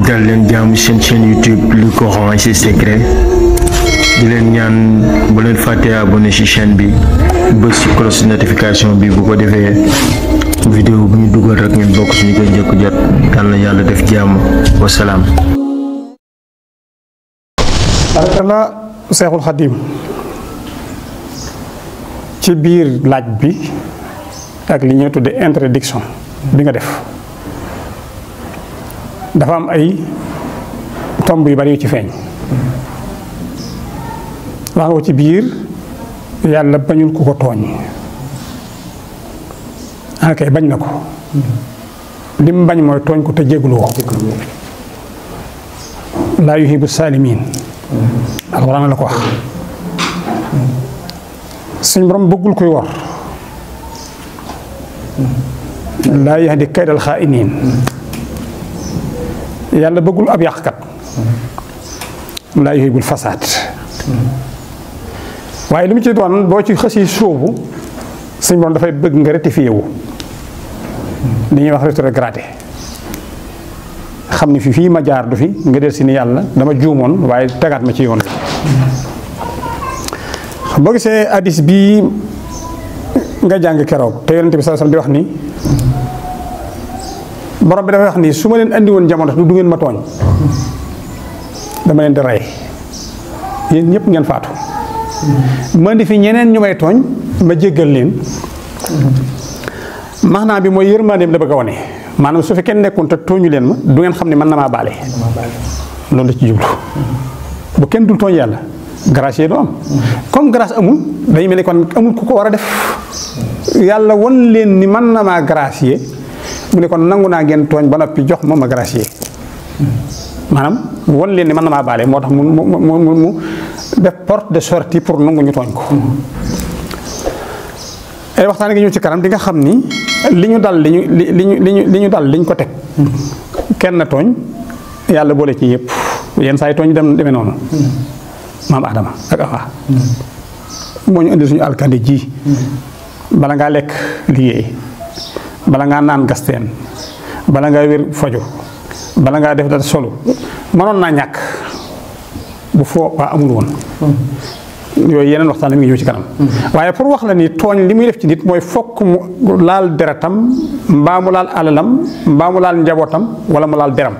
dal leen jaamu seen chaîne YouTube Le Coran et ses secrets di leen ñaan bu leen fàtte abonné ci chaîne bi bës ci cloche notification bi bu ko defee vidéo bu ñu dugal rek ngeen bokk suñu koy njëkk jot yal na yàlla def jàmm wasalaam. barakallah Seexul Xadim ci biir laaj bi ak li ñuy tudde introduction bi nga def dafa am ay tomb yu bari yu ci feeñ wax nga ko ci biir yàlla bañul ku ko tooñ akay bañ na ko lim bañ mooy tooñ ko te jéggulu woo laa yuhibbu saalimiin alxuraan la ko wax suñ borom bëggul koy wor laa yahdi kaydal xaa'iniin yàlla bëggul ab yàqkat laa yuhibbul fasaad waaye li mu ci doon boo ci xësi sóobu suñ borom dafay bëgg nga rectifié wu li ñuy wax rétrogradé xam ni fii ma jaar du fi nga del si ni yàlla dama juumoon waaye tegaat ma ci yoon boo gisee hadis bii nga jàng keroog te yonent bi sallallahu alayhi wasallam di wax ni borom bi dafay wax ni su ma leen andi woon jamono du ngeen ma tooñ dama leen di rey yéen ñëpp ngeen faatu ma indi fi ñeneen ñu may tooñ ma jéggal leen maanaam bi mooy yërmandeem la bëgg a wane maanaam su fi kenn nekkoon te tooñu leen ma du ngeen xam ne mën na maa baale loolu la ci jublu bu kenn dul tooñ yàlla grâce yi du am comme grâce amul dañu mel ni kon amul ku ko war a def yàlla won leen ni mën na maa gracier mu ne kon nangu naa ngeen tooñ ba noppi jox ma gracier maanaam won leen ni mën na maa baale moo tax mu def porte de sortie pour nangu ñu tooñ ko ay waxtaan gi ñu ci kanam di nga xam ni li ñu dal li ñu ko teg kenn tooñ yàlla boole ci yëpp yenn saa yi tooñ demee noonu maam Adama ak Awa moo ñu indi suñu alkandi ji bala ngaa lekk liggéey bala ngaa naan gasteen bala ngaa wér faju bala ngaa def dara solo mënoon naa ñàkk bu foo waa amul woon yooyu yeneen waxtaan la mi ngi ñëw ci kanam waaye pour wax la ni tooñ li muy def ci nit mooy fokk mu laal deretam mbaa mu laal alalam mbaa mu laal njabootam wala mu laal deram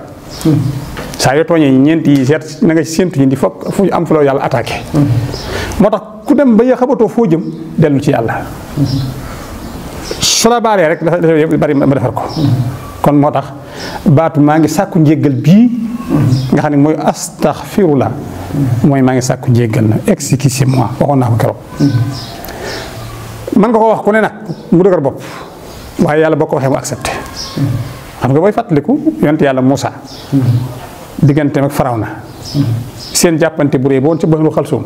saa yoo tooñee ñeent yi seet na nga séentu ñi di fokk fu am fu la yàlla attaqué moo tax ku dem ba ya xabatoo foo jëm dellu ci yàlla su la baalee rek dafa bari ma defar ko kon moo tax baatu maa ngi sàkku njéggal bii nga xam ne mooy astaghfirullah mooy maa ngi sàkku njéggal na excusez-moi waxoon naa ko keroog man nga ko wax ku ne nag mu dëgër bopp waaye yàlla boo ko waxee mu accepté xam nga booy fàttaliku yonent yàlla Moussa digganteem ak Firawna seen jàppante bu rëy ba woon ci Bahru Xalsum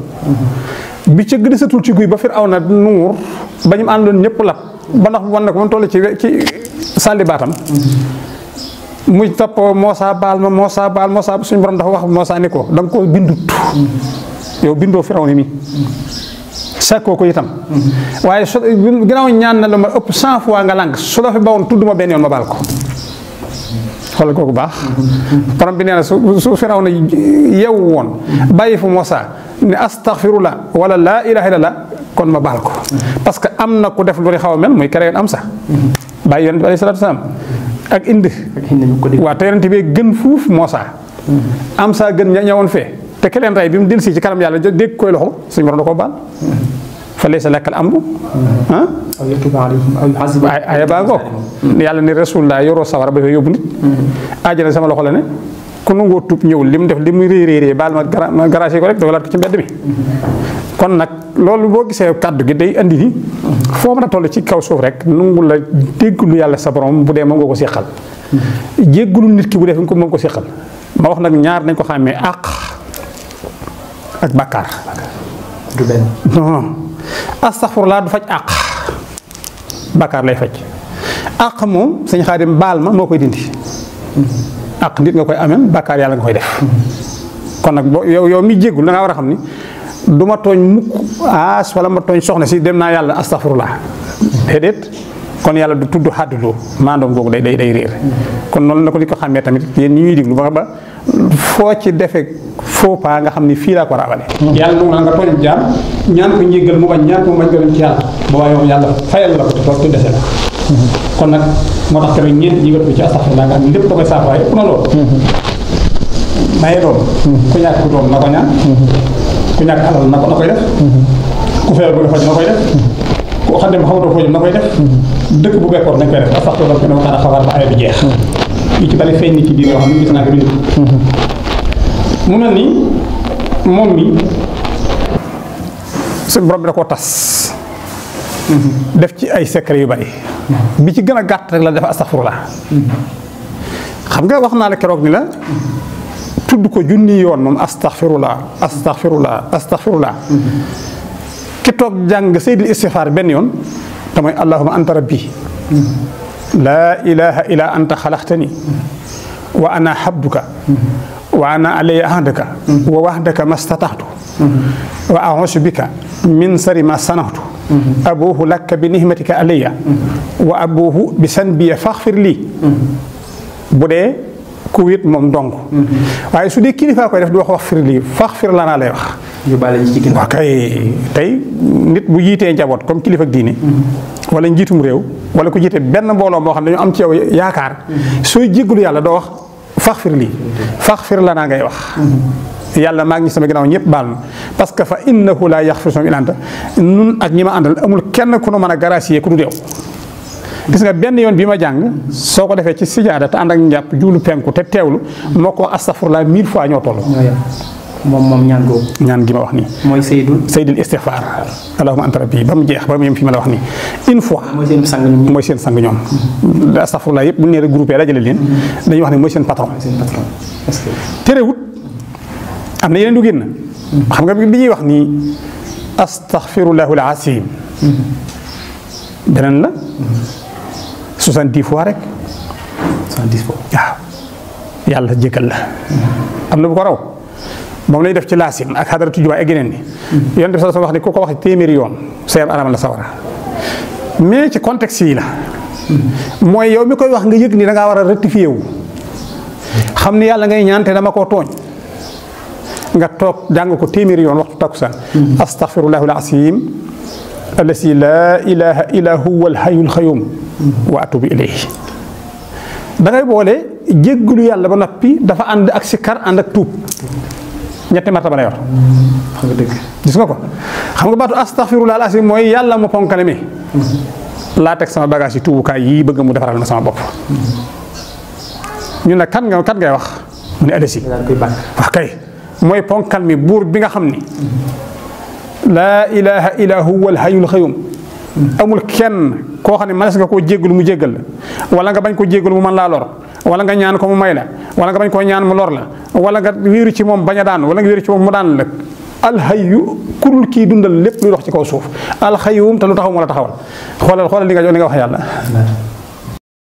bi ca gësatul ci guy ba Firawna nuur ba ñu àndoon ñëpp lap ba ndax wan na ko mu toll ci sàlli baatam muy topp Moussa baal ma suñu borom dafa wax Moussa ni ko da nga koo bindut yow bindoo Firawna mi sàkkoo ko itam waaye su ginnaaw ñaan na la ma ëpp 100 fois nga lànk su la fi bawoon tudd ma benn yoon ma baal ko xoolal kooku baax borom bi nee na su Firawna yeewu woon bàyyi fu Moussa ne astaghfirullah wala laa ilaha illallah kon ma baal ko parce que am na ku def lu xaw a mel muy créé am sax bàyyi yonent bi alayhi salaatu wasalaam ak indi waaw te yonent bi gën fuuf Moussa am saa gën ñëwoon fee te keleen rey bi mu delsi ci kanam yàlla dégg koy loxo suñu borom da koo baal fa laysa lakal amru aya baa ngoog yàlla ni rasulullah yoroo sawara ba yóbbu nit àjjana sama loxo la ne ku nangoo tuub ñëw li mu def li muy réy baal ma garage ko rek dogalaat ko ci mbedd mi kon nag loolu boo gisee kàddu gi day andi ni foo mën a toll ci kaw suuf rek nangu la dégglu yàlla sa borom bu dee moom nga ko séqal jéggulu nit ki bu dee fi moom ko séqal ma wax nag ñaar nañ ko xàmmee àq ak bàkkaar du benn non astaghfirullah du faj àq bàkkaar lay faj àq moom sëñ Xaadim baal ma moo koy dindi àq nit nga koy amee bàkkaar yàlla nga koy def kon nag boo yow mi jéggul da ngaa war a xam ni du ma tooñ mukk aas wala ma tooñ soxna si dem naa yàlla astaghfirullah déedéet kon yàlla du tudd xàdduloo maandoom googu day réer kon noonu la ko di ko xàmmee tamit yéen ñi ñuy diglu ba foo ci defee faux pas nga xam ni fii laa ko rawale yàlla moom la nga tooñ jaam ñaan ko njéggal mu bañ ñaan ko bañ gërëm ci yàlla boobaa yow yàlla fayal la ko te toog te dese la kon nag moo tax tamit ñeent ñi ci astaxfirullah nga xam ne lépp da koy saafara yëpp na loolu maye doom ku ñàkk ku doom na ko ñaan ku ñàkk alal na koy def ku feebar bu faj na koy def ku xam ne xamatoo foo jëm na koy def dëkk bu bekkoor nañ koy def astaxfirullah ko dama xanaa xabaar ba ay bi jeex yu ci bari feeñ ni ci biir yoo xam ne gis naa ko bind mu mel ni moom mi suñu borom bi da koo tas def ci ay secret yu bari bi ci gën a gàtt rek la def astaxfirullah xam nga wax naa la keroog ni la tudd ko junni yoon moom astaxfirullah astaxfirullah astaxfirullah ki toog jàng seydil istixfaar benn yoon te mooy allahumma anta rabbi laa ilaha illa anta xalaqtani wa ana habduka wa ana alayya ahdaka wa wahdaka mastataxtu wa a'uuzu bika min sari ma sanatu abuuhu laka bi nihmatika alayya wa abuuhu bi sanbiya faxfir lii bu dee ku wét moom dong waaye su dee kilifa koy def du wax fir lii faxfir lanaa lay wax waaw kay tey nit bu jiitee njaboot comme kilifa ak diine wala njiitum réew wala ku jiite benn mbooloo moo xam ne dañu am ci yow yaakaar sooy jéggalu yàlla doo wax faxfir lii faxfir lanaa ngay wax yàlla maa ngi sama ginnaaw ñëpp baal ma parce que fa innahu laa yaxfiru illa anta nun ak ñi ma àndal amul kenn ku nu mën a gracier ku du deew gis nga benn yoon bi ma jàng soo ko defee ci sijaada te ànd ak njàpp juulu penku te teewlu moo ko astaghfirullah 1000 fois ñoo toll moom ñaan googu ñaan gi ma wax nii mooy sayyidul istighfar allahumma anta rabbi ba mu jeex ba mu yem fi ma la wax nii une fois mooy seen sang ñoom astaghfirullah yëpp bu ñu nee regroupé dajale leen dañuy wax ne mooy seen patron terewut am na yeneen du génn xam nga bi ñuy wax nii astaghfirullahul asim beneen la 70 fois rek 70 fois waaw yàlla jéggal la am na bu ko raw moom lay def ci laasim ak xadaratu jumaa ak geneen ni yoon def sa wax ni ku ko wax téeméeri yoon sa yaram aramal la sawara mais ci contexte yi la mooy yow mi koy wax nga yëg ni da ngaa war a rectifié wu xam ni yàlla ngay ñaan te dama koo tooñ nga toog jàng ko téeméeri yoon waxtu takkusaan astaghfirullahul asim allasi laa ilaha illa huwa alhayyul qayyum wa atubu ilayhi da ngay boole jéggalu yàlla ba noppi dafa ànd ak sikkar ànd ak tuub ñetti martaba la yor xam nga dëgg gis nga ko xam nga baatu astaghfirullah al-azim mooy yàlla mu ponkale mi laa teg sama bagage yi tuubukaay yii bëgg mu defaral ma sama bopp ñu ne kan ngay wax mu ne allasi wax kay mooy ponkal mi buur bi nga xam ni laa ilaha illa huwa alhayyul qayyum amul kenn koo xam ne mënees nga koo jéggalu mu jéggal la wala nga bañ ko jéggalu mu mën laa lor wala nga ñaan ko mu may la wala nga bañ koo ñaan mu lor la wala nga wéeru ci moom bañ a daan wala nga wéeru ci moom mu daan la alhayyu kurul kii dundal lépp luy dox ci kaw suuf alxayyum te lu taxaw moo la taxawal xoolal li nga wax yàlla